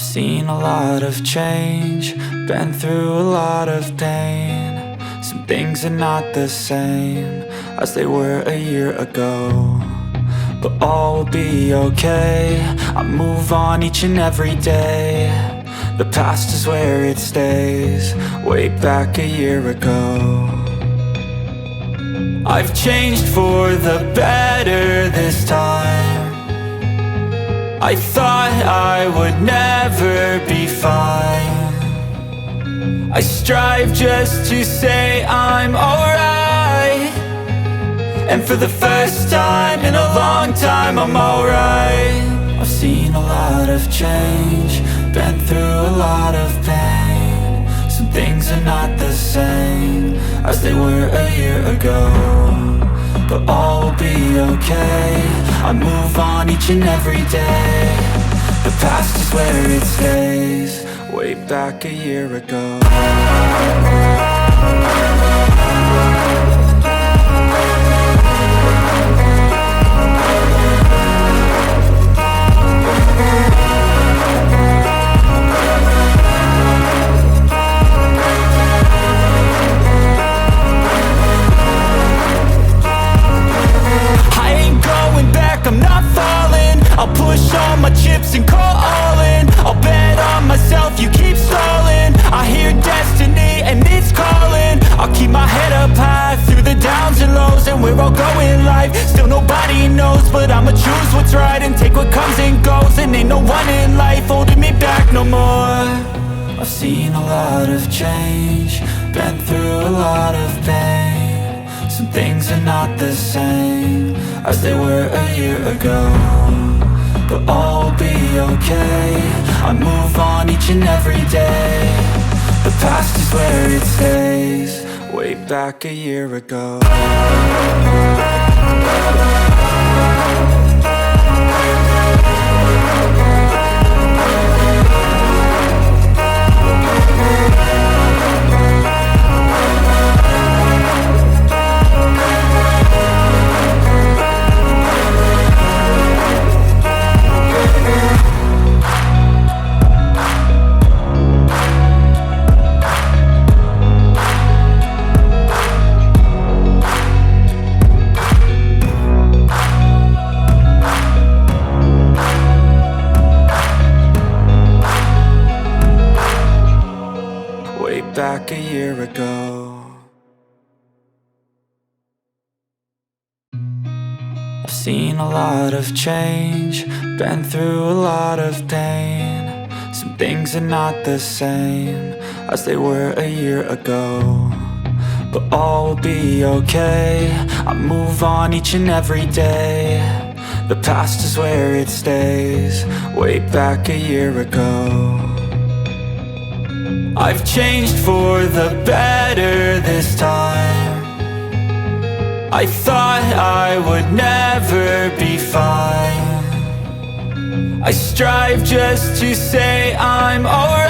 I've seen a lot of change, been through a lot of pain. Some things are not the same as they were a year ago, but all will be okay. I move on each and every day. The past is where it stays, way back a year ago. I've changed for the better this time. I thought I would never be fine. I strive just to say I'm alright, and for the first time in a long time I'm alright. I've seen a lot of change, been through a lot of pain. Some things are not the same as they were a year ago, but all will be okay. I move on each and every day. The past is where it stays, way back a year ago. I'm not falling, I'll push all my chips and call all in. I'll bet on myself, you keep stalling. I hear destiny and it's calling. I'll keep my head up high through the downs and lows, and we're all going life. Still nobody knows, but I'ma choose what's right and take what comes and goes. And ain't no one in life holding me back no more. I've seen a lot of change, been through a lot of pain. Some things are not the same as they were a year ago, but all will be okay. I move on each and every day. The past is where it stays, way back a year ago. Back a year ago. I've seen a lot of change, been through a lot of pain. Some things are not the same as they were a year ago, but all will be okay. I move on each and every day. The past is where it stays, way back a year ago. I've changed for the better this time. I thought I would never be fine. I strive just to say I'm alright,